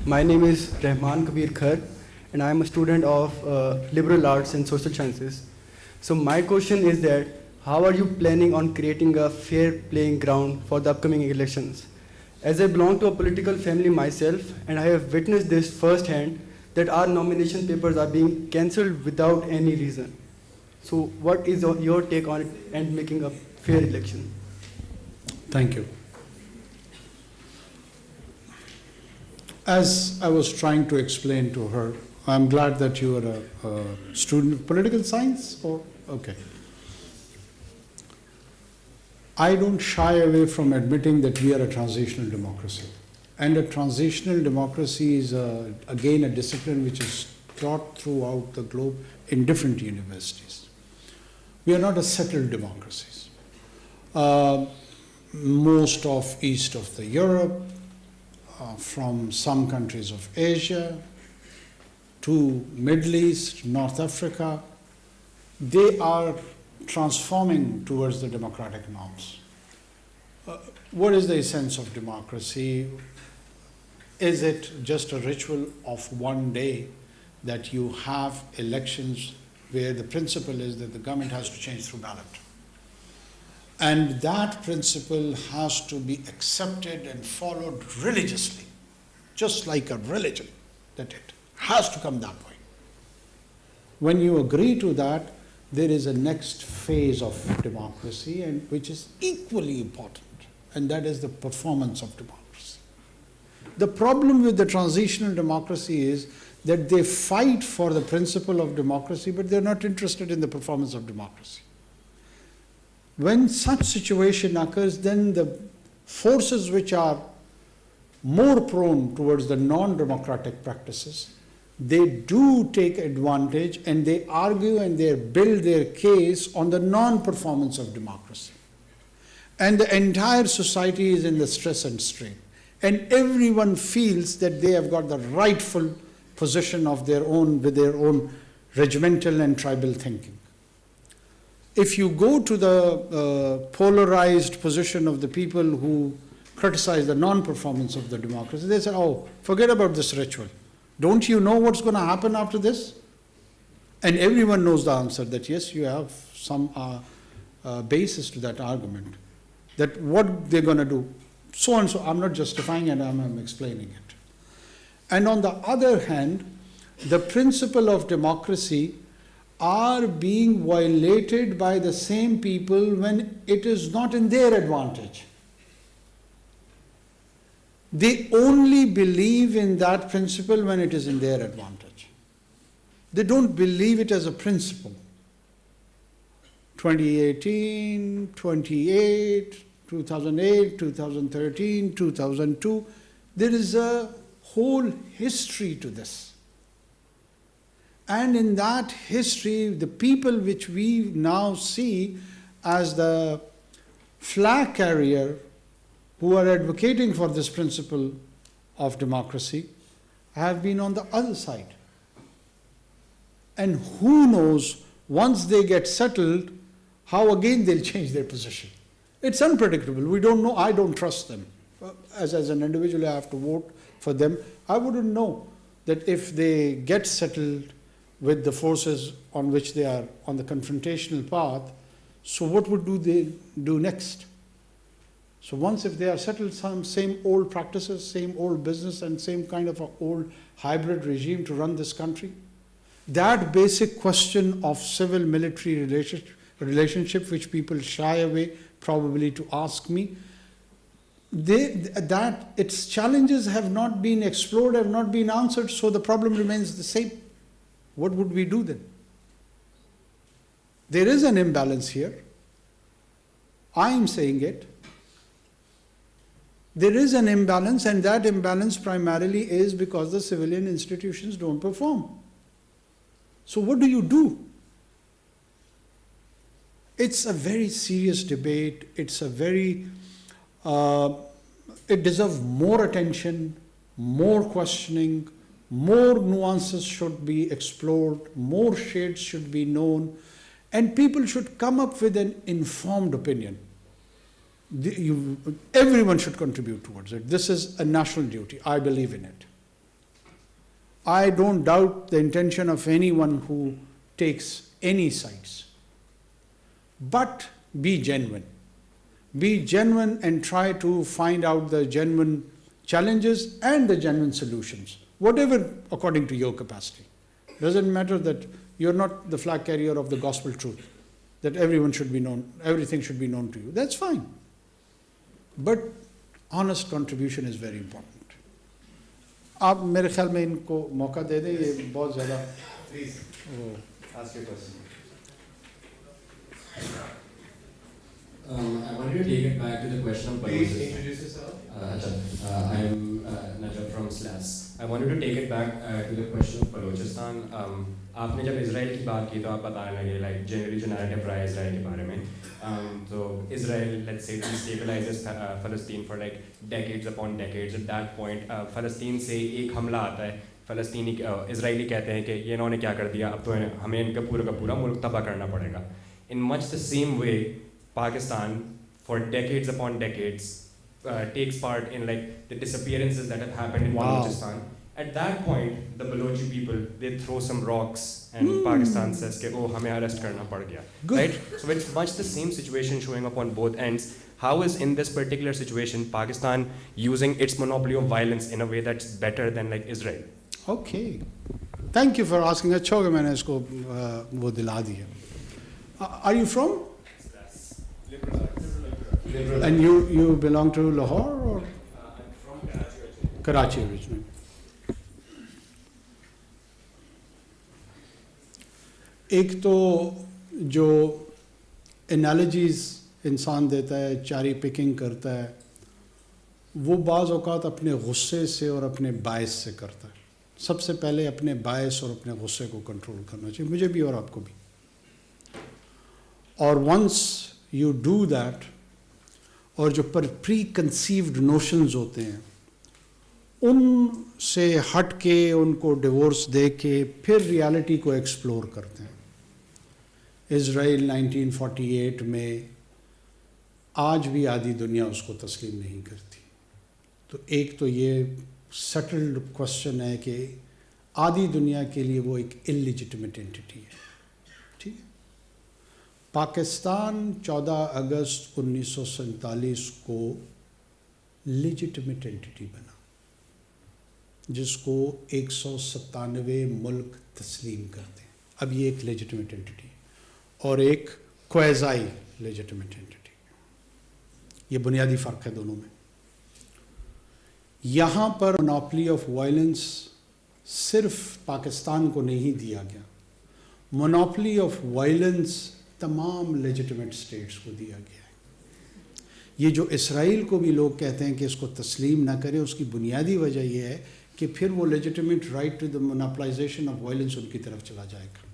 My name is Rahman Kabir Khar, and I am a student of liberal arts and social sciences. So my question is that how are you planning on creating a fair playing ground for the upcoming elections? As I belong to a political family myself, and I have witnessed this firsthand, that our nomination papers are being cancelled without any reason. So what is your take on it and making a fair election? Thank you. As I was trying to explain to her, I'm glad that you are a student of political science, or okay. I don't shy away from admitting that we are a transitional democracy. And a transitional democracy is, again, a discipline which is taught throughout the globe in different universities. We are not a settled democracy. Most of east of the Europe, from some countries of Asia to Middle East, North Africa, they are transforming towards the democratic norms. What is the essence of democracy? Is it just a ritual of one day that you have elections where the principle is that the government has to change through ballot? And that principle has to be accepted and followed religiously, just like a religion, that it has to come that way. When you agree to that, there is a next phase of democracy, and which is equally important, and that is the performance of democracy. The problem with the transitional democracy is that they fight for the principle of democracy, but they're not interested in the performance of democracy. When such situation occurs, then the forces which are more prone towards the non-democratic practices, they do take advantage and they argue and they build their case on the non-performance of democracy. And the entire society is in the stress and strain. And everyone feels that they have got the rightful position of their own, with their own regimental and tribal thinking. If you go to the polarized position of the people who criticize the non-performance of the democracy, they say, oh, forget about this ritual. Don't you know what's going to happen after this? And everyone knows the answer, that yes, you have some basis to that argument, that what they're going to do, so and so. I'm not justifying it, I'm explaining it. And on the other hand, the principle of democracy are being violated by the same people when it is not in their advantage. They only believe in that principle when it is in their advantage. They don't believe it as a principle. 2018, 28, 2008, 2013, 2002, there is a whole history to this. And in that history, the people which we now see as the flag carrier who are advocating for this principle of democracy have been on the other side. And who knows, once they get settled, how again they'll change their position. It's unpredictable. We don't know. I don't trust them. As an individual, I have to vote for them. I wouldn't know that if they get settled with the forces on which they are on the confrontational path, so what would they do next? So once if they are settled, some same old practices, same old business, and same kind of an old hybrid regime to run this country, that basic question of civil-military relationship, which people shy away probably to ask me, that its challenges have not been explored, have not been answered, so the problem remains the same. What would we do then? There is an imbalance here. I am saying it. There is an imbalance, and that imbalance primarily is because the civilian institutions don't perform. So what do? It's a very serious debate. It's a very, it deserves more attention, more questioning, more nuances should be explored, more shades should be known, and people should come up with an informed opinion. Everyone should contribute towards it. This is a national duty. I believe in it. I don't doubt the intention of anyone who takes any sides. But be genuine. Be genuine and try to find out the genuine challenges and the genuine solutions, whatever according to your capacity. Doesn't matter that you're not the flag carrier of the gospel truth, that everyone should be known, everything should be known to you. That's fine. But honest contribution is very important. آپ میرے خیال میں ان کو موقع دے دیں, یہ بہت زیادہ. Please, ask your question. I wanted to take it back to the question of Please Balochistan. introduce yourself. I am Najab from SLAS. I wanted to take it back to the question of Balochistan. آپ نے جب اسرائیل کی بات کی تو آپ بتانے لگے لائک جنرلی جو نیریٹو رہا ہے اسرائیل کے بارے میں, تو اسرائیل لیٹس سے ڈیسٹیبلائزز فلسطین for like decades upon decades. At that point فلسطین سے ایک حملہ آتا ہے, فلسطینی اسرائیلی کہتے ہیں کہ یہ انہوں نے کیا کر دیا, اب تو ہمیں ان کا پورا ملک تباہ کرنا پڑے گا. In much the same way Pakistan for decades upon decades takes part in like the disappearances that have happened in Balochistan. At that point, the Balochi people, they throw some rocks and Pakistan says ke, oh, hame arrest karna pad gaya. Right? So it's much the same situation showing up on both ends. How is in this particular situation Pakistan using its monopoly of violence in a way that's better than like Israel? Okay. Thank you for asking. اچھا ہوگا میں نے اس کو وہ دلا دیا. Are you from? Liberal. And you belong to Lahore or? I'm from Karachi. Karachi originally. ایک تو جو انالوجیز انسان دیتا ہے, چاری پکنگ کرتا ہے, وہ بعض اوقات اپنے غصے سے اور اپنے باعث سے کرتا ہے. سب سے پہلے اپنے باعث اور اپنے غصے کو کنٹرول کرنا چاہیے, مجھے بھی اور آپ کو بھی. اور ونس یو ڈو دیٹ, اور جو پری کنسیوڈ نوشنز ہوتے ہیں ان سے ہٹ کے ان کو ڈیورس دے کے پھر ریالٹی کو ایکسپلور کرتے ہیں. اسرائیل 1948 میں آج بھی آدھی دنیا اس کو تسلیم نہیں کرتی. تو ایک تو یہ سیٹلڈ کوشچن ہے کہ آدھی دنیا کے لیے وہ ایک انلیجٹمیٹ اینٹی ہے. ٹھیک ہے. پاکستان 14 اگست 1947 کو لیجٹمیٹ اینٹی بنا, جس کو 197 ملک تسلیم کرتے ہیں. اب یہ ایک لیجٹمیٹ اینٹی اور ایک کویزائی لیجٹمیٹ اینٹی, یہ بنیادی فرق ہے دونوں میں. یہاں پر مونوپلی آف وائلنس صرف پاکستان کو نہیں دیا گیا, مونوپلی آف وائلنس تمام لیجٹمیٹ سٹیٹس کو دیا گیا ہے. یہ جو اسرائیل کو بھی لوگ کہتے ہیں کہ اس کو تسلیم نہ کرے, اس کی بنیادی وجہ یہ ہے کہ پھر وہ legitimate right to the monopolization of violence ان کی طرف چلا جائے گا.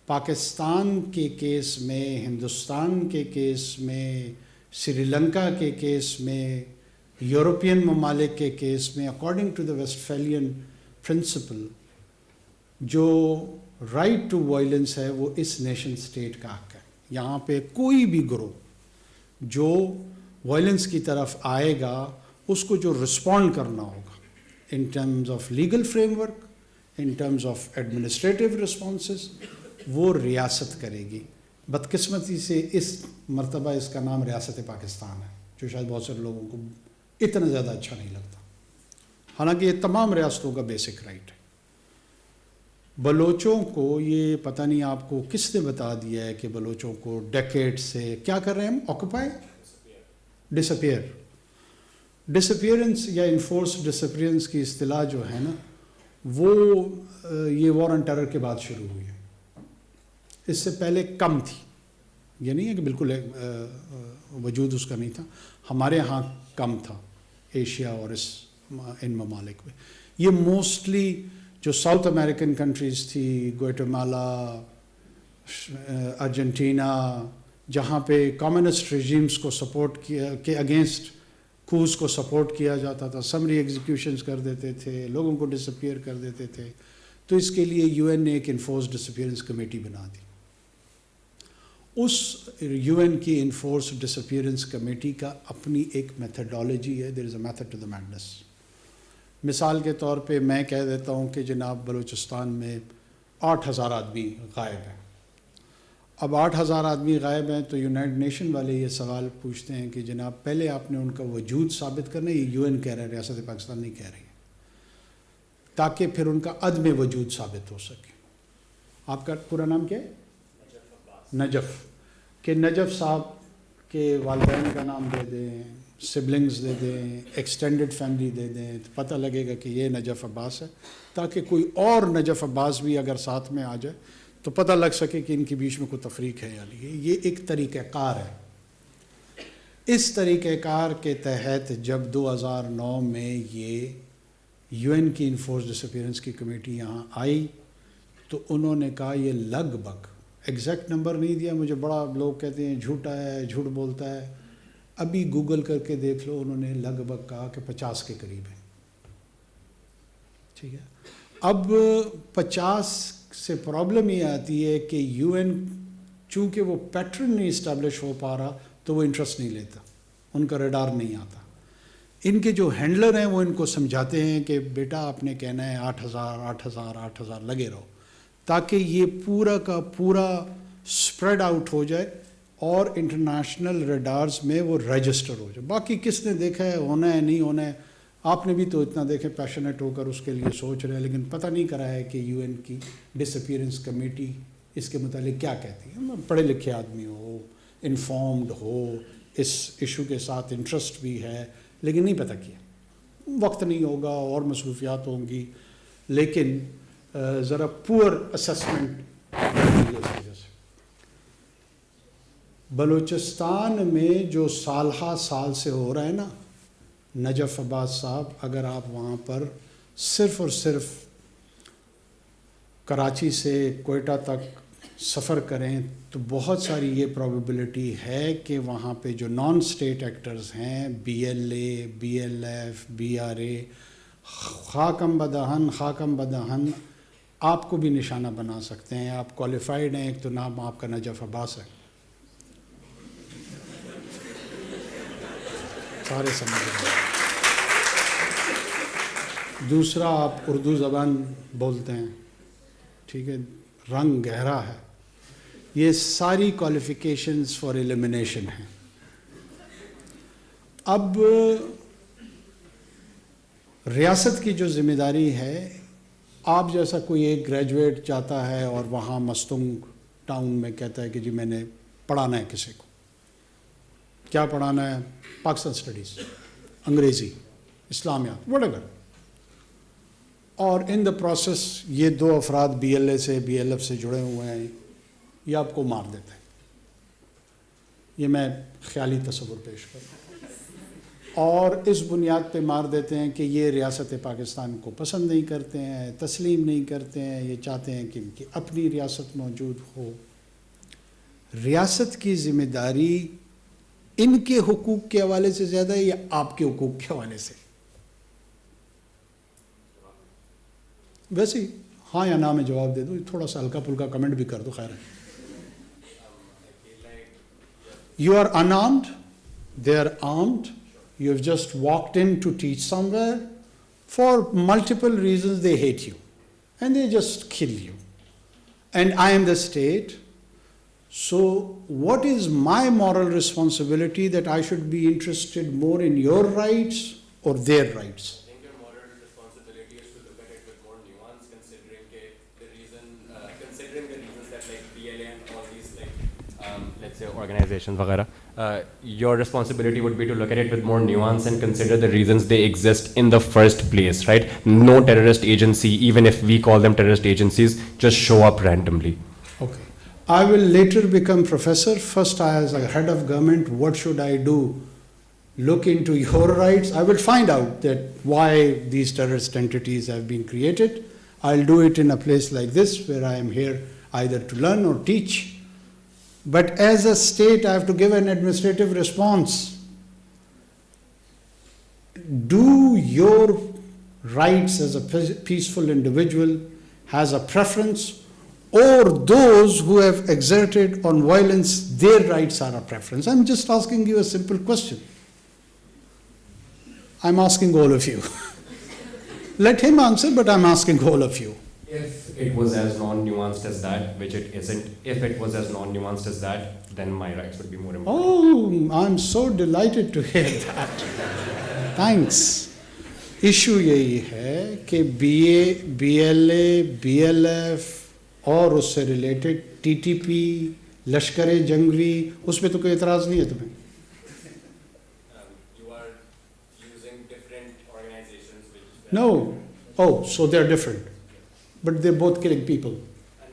پاکستان کے کیس میں, ہندوستان کے کیس میں, سری لنکا کے کیس میں, یورپین ممالک کے کیس میں, اکارڈنگ ٹو دا ویسٹفیلین پرنسپل, جو رائٹ ٹو وائلنس ہے وہ اس نیشن سٹیٹ کا حق ہے. یہاں پہ کوئی بھی گروہ جو وائلنس کی طرف آئے گا اس کو جو رسپونڈ کرنا ہوگا in terms of legal frame work, in terms of administrative responses, وہ ریاست کرے گی. بدقسمتی سے اس مرتبہ اس کا نام ریاست پاکستان ہے, جو شاید بہت سارے لوگوں کو اتنا زیادہ اچھا نہیں لگتا, حالانکہ یہ تمام ریاستوں کا بیسک رائٹ ہے. بلوچوں کو یہ پتہ نہیں آپ کو کس نے بتا دیا ہے کہ بلوچوں کو ڈیکیڈ سے کیا کر رہے ہیں ہم, آکوپائی, ڈسپیئرنس یا انفورس ڈسپیئرنس کی اصطلاح جو ہے نا, وہ یہ وار آن ٹیرر کے بعد شروع ہوئی ہے. اس سے پہلے کم تھی, یہ نہیں ہے کہ بالکل وجود اس کا نہیں تھا, ہمارے ہاں کم تھا ایشیا اور ان ممالک میں. یہ موسٹلی جو ساؤتھ امریکن کنٹریز تھی, گویٹمالا, ارجنٹینا, جہاں پہ کمیونسٹ ریجیمز کو سپورٹ کیا کے اگینسٹ کوز کو سپورٹ کیا جاتا تھا, سمری ایگزیکیوشنز کر دیتے تھے, لوگوں کو ڈسپیئر کر دیتے تھے. تو اس کے لیے یو این نے ایک انفورس ڈسپیئرنس کمیٹی بنا دی. اس یو این کی انفورس ڈسپیئرنس کمیٹی کا اپنی ایک میتھڈالوجی ہے, there is a method to the madness. مثال کے طور پہ میں کہہ دیتا ہوں کہ جناب بلوچستان میں 8,000 آدمی غائب ہیں. اب 8,000 آدمی غائب ہیں تو یونائٹڈ نیشن والے یہ سوال پوچھتے ہیں کہ جناب پہلے آپ نے ان کا وجود ثابت کرنا. یہ یو این کہہ رہا ہے, ریاست پاکستان نہیں کہہ رہی ہے, تاکہ پھر ان کا عدم وجود ثابت ہو سکے. آپ کا پورا نام کیا ہے؟ نجف. کہ نجف صاحب کے والدین کا نام دے دیں, سبلنگز دے دیں, ایکسٹینڈڈ فیملی دے دیں, تو پتہ لگے گا کہ یہ نجف عباس ہے, تاکہ کوئی اور نجف عباس بھی اگر ساتھ میں آ جائے تو پتہ لگ سکے کہ ان کے بیچ میں کوئی تفریق ہے یا نہیں. یہ ایک طریقہ کار ہے. اس طریقہ کار کے تحت جب 2009 میں یہ یو این کی انفورس ڈس اپیئرنس کی کمیٹی یہاں آئی تو انہوں نے کہا یہ لگ بھگ, ایگزیکٹ نمبر نہیں دیا مجھے, بڑا لوگ کہتے ہیں جھوٹا ہے, جھوٹ بولتا ہے, ابھی گوگل کر کے دیکھ لو, انہوں نے لگ بھگ کہا کہ 50 کے قریب ہے. ٹھیک ہے. اب 50 سے پرابلم یہ آتی ہے کہ یو این چونکہ وہ پیٹرن نہیں اسٹیبلش ہو پا رہا تو وہ انٹرسٹ نہیں لیتا, ان کا ریڈار نہیں آتا. ان کے جو ہینڈلر ہیں وہ ان کو سمجھاتے ہیں کہ بیٹا آپ نے کہنا ہے 8,000 لگے رہو, تاکہ یہ پورا کا پورا اسپریڈ آؤٹ ہو جائے اور انٹرنیشنل ریڈارز میں وہ رجسٹر ہو جائے. باقی کس نے دیکھا ہے, ہونا ہے نہیں ہونا ہے, آپ نے بھی تو اتنا دیکھے پیشنیٹ ہو کر اس کے لیے سوچ رہے ہیں, لیکن پتہ نہیں کرا ہے کہ یو این کی ڈس اپیئرنس کمیٹی اس کے متعلق کیا کہتی ہے. پڑھے لکھے آدمی ہو, انفارمڈ ہو, اس ایشو کے ساتھ انٹرسٹ بھی ہے, لیکن نہیں پتہ کیا, وقت نہیں ہوگا اور مصروفیات ہوں گی, لیکن ذرا پور اسسمنٹ. بلوچستان میں جو سال ہا سال سے ہو رہا ہے نا, نجف عباس صاحب, اگر آپ وہاں پر صرف اور صرف کراچی سے کوئٹہ تک سفر کریں تو بہت ساری یہ پروبیبلٹی ہے کہ وہاں پہ جو نان اسٹیٹ ایکٹرز ہیں, B L A, B L F, B R A, خاکم بدہن آپ کو بھی نشانہ بنا سکتے ہیں. آپ کوالیفائڈ ہیں, ایک تو نام آپ کا نجف عباس ہے, سارے سمجھ رہے ہیں. دوسرا آپ اردو زبان بولتے ہیں, ٹھیک ہے, رنگ گہرا ہے. یہ ساری کوالیفیکیشنز فار ایلیمنیشن ہیں. اب ریاست کی جو ذمہ داری ہے, آپ جیسا کوئی ایک گریجویٹ جاتا ہے اور وہاں مستنگ ٹاؤن میں کہتا ہے کہ جی میں نے پڑھانا ہے کسی کو. کیا پڑھانا ہے؟ پاکستان اسٹڈیز, انگریزی, اسلامیات, وٹ ایور. اور ان دا پروسیس یہ 2 افراد بی ایل اے سے, بی ایل ایف سے جڑے ہوئے ہیں, یہ آپ کو مار دیتے ہیں. یہ میں خیالی تصور پیش کرتا ہوں. اور اس بنیاد پہ مار دیتے ہیں کہ یہ ریاست پاکستان کو پسند نہیں کرتے ہیں, تسلیم نہیں کرتے ہیں, یہ چاہتے ہیں کہ ان کی اپنی ریاست موجود ہو. ریاست کی ذمہ داری ان کے حقوق کے حوالے سے زیادہ ہے یا آپ کے حقوق کے حوالے سے؟ ویسے ہاں یا نا میں جواب دے دو, تھوڑا سا ہلکا پھلکا کمنٹ بھی کر دو, خیر ہے. You are unarmed, they are armed, you have just walked in to teach somewhere. For multiple reasons they hate you and they just kill you. And I am the state, so what is my moral responsibility that I should be interested more in your rights or their rights? I think your moral responsibility is to look at it with more nuance, considering the reasons that like PLA and all these let's say organizations वगैरह, your responsibility would be to look at it with more nuance and consider the reasons they exist in the first place, right? No terrorist agency, even if we call them terrorist agencies, just show up randomly. Okay. I will later become professor. First, as a head of government, what should I do? Look into your rights. I will find out that why these terrorist entities have been created. I'll do it in a place like this where I am here either to learn or teach. But as a state, I have to give an administrative response. Do your rights as a peaceful individual has a preference, or those who have exerted on violence, their rights are a preference? I'm just asking you a simple question. I'm asking all of you. Let him answer, but I'm asking all of you. If it was as non-nuanced as that, which it isn't, if it was as non-nuanced as that, then my rights would be more important. Oh, I'm so delighted to hear that. Thanks. Issue यही है कि BA, BLA, BLF और उससे related TTP, लश्कर जंगवी, उसमें तो कोई एतराज़ नहीं है तुम्हें? You are using different organizations which... No. Oh, so they're different. But they're both killing people.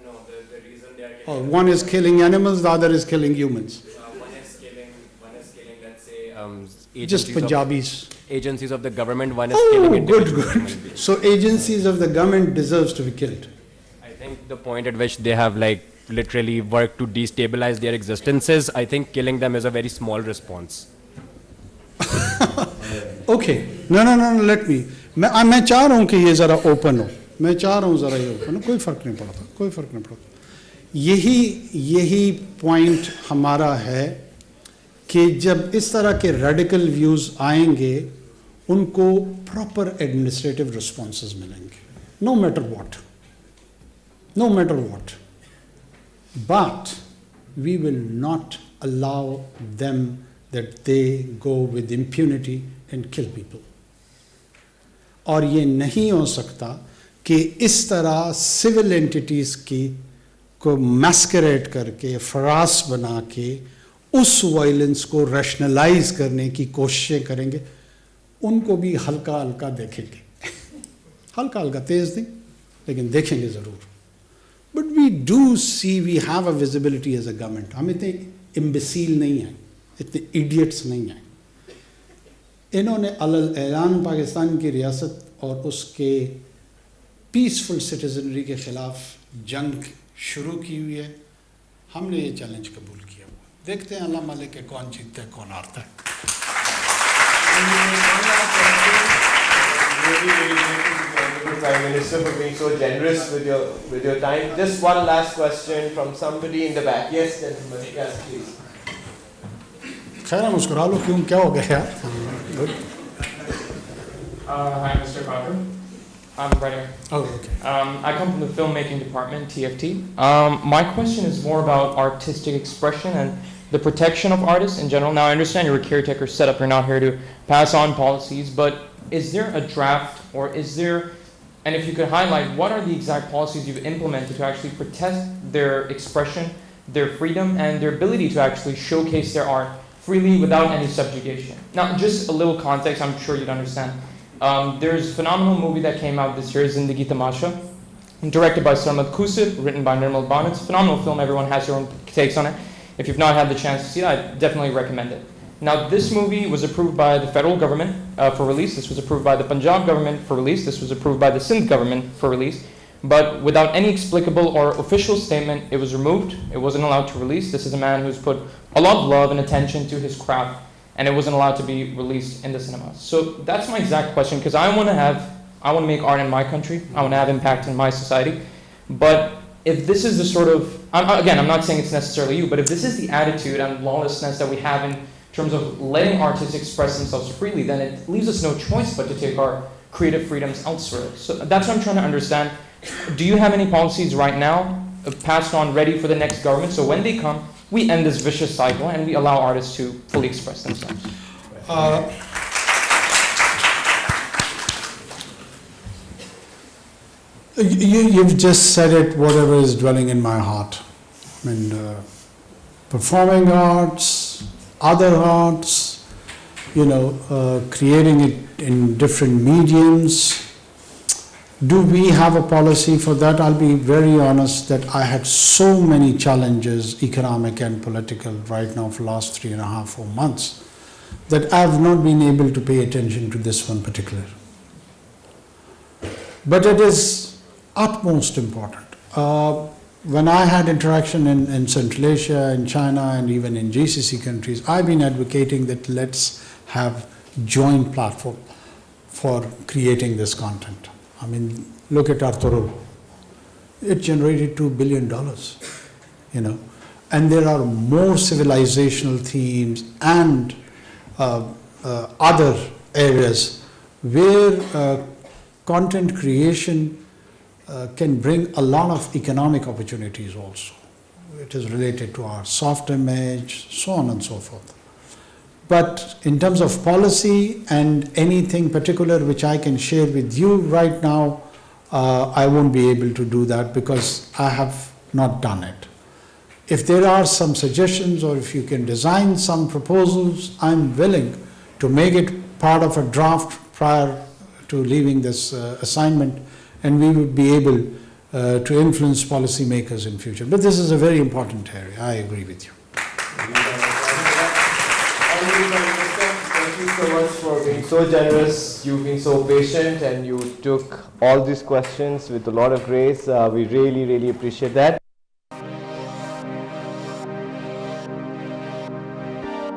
No, the reason they are killing... Oh, one is killing animals, the other is killing humans. One is killing, let's say, Just Punjabis. Agencies of the government, one is killing individual human beings. So agencies of the government deserves to be killed. I think the point at which they have like literally worked to destabilize their existences, I think killing them is a very small response. Okay. No, let me. मैं चाह रहा हूँ कि ये ज़रा open हो. मैं चाह रहा हूँ ज़रा ये open हो. कोई फ़र्क नहीं पड़ता. यही point हमारा है कि जब इस तरह के radical views आएंगे, उनको proper administrative responses मिलेंगे. No matter what. But we will not allow them that they go with impunity and kill people. और ये नहीं हो सकता कि इस तरह civil entities की को masquerade करके फरास बना के उस वायलेंस को रैशनलाइज करने की कोशिशें करेंगे. उनको भी हल्का हल्का देखेंगे, हल्का हल्का तेज नहीं, लेकिन देखेंगे ज़रूर. But we do see we have a visibility as a government. हम इतने इम्बेसील नहीं हैं, इतने इडियट्स नहीं हैं. इन्होंने अलल ऐलान पाकिस्तान की रियासत और उसके पीसफुल सिटीजनरी के ख़िलाफ़ जंग शुरू की हुई है. हमने ये चैलेंज कबूल किया हुआ. देखते हैं अल्लाह मालिक के कौन जीतता है, कौन हारता है. Prime Minister, for being so generous with your time. Just one last question from somebody in the back. Yes, gentlemen. Yes, please. खैर मुस्कुरा लो, क्यों, क्या हो गया यार? Hi, Mr. Kakar. I'm right here. Oh, okay. I come from the filmmaking department, TFT. My question is more about artistic expression and the protection of artists in general. Now, I understand you're a caretaker setup. You're not here to pass on policies, but is there a draft, or is there, and if you could highlight, what are the exact policies you've implemented to actually protect their expression, their freedom, and their ability to actually showcase their art freely without any subjugation? Now, just a little context, I'm sure you'd understand. There's a phenomenal movie that came out this year, Zindagi Tamasha, directed by Sarmad Kusib, written by Nirmal Ban. It's a phenomenal film. Everyone has their own takes on it. If you've not had the chance to see it, I definitely recommend it. Now, this movie was approved by the federal government for release. This was approved by the Punjab government for release. This was approved by the Sindh government for release. But without any explicable or official statement, it was removed. It wasn't allowed to release. This is a man who's put a lot of love and attention to his craft, and it wasn't allowed to be released in the cinemas. So that's my exact question, because I want to make art in my country. I want to have impact in my society. But if this is the sort of, again, I'm not saying it's necessarily you, but if this is the attitude and lawlessness that we have in terms of letting artists express themselves freely, then it leaves us no choice but to take our creative freedoms elsewhere. So that's what I'm trying to understand. Do you have any policies right now passed on, ready for the next government, so when they come, we end this vicious cycle and we allow artists to fully express themselves? You've just said it, whatever is dwelling in my heart. I mean, performing arts, other arts, creating it in different mediums. Do we have a policy for that? I'll be very honest that I had so many challenges, economic and political, right now for the last 3.5, 4 months, that I've not been able to pay attention to this one particular. But it is utmost important. When I had interaction in Central Asia, in China, and even in GCC countries, I've been advocating that let's have joint platform for creating this content. I mean, look at Arturo. It generated $2 billion, and there are more civilizational themes and other areas where content creation can bring a lot of economic opportunities also. It is related to our soft image, so on and so forth. But in terms of policy and anything particular which I can share with you right now, I won't be able to do that because I have not done it. If there are some suggestions or if you can design some proposals, I'm willing to make it part of a draft prior to leaving this assignment, and we would be able to influence policymakers in future. But this is a very important area. I agree with you. Thank you so much for being so generous. You've been so patient and you took all these questions with a lot of grace. We really, really appreciate that.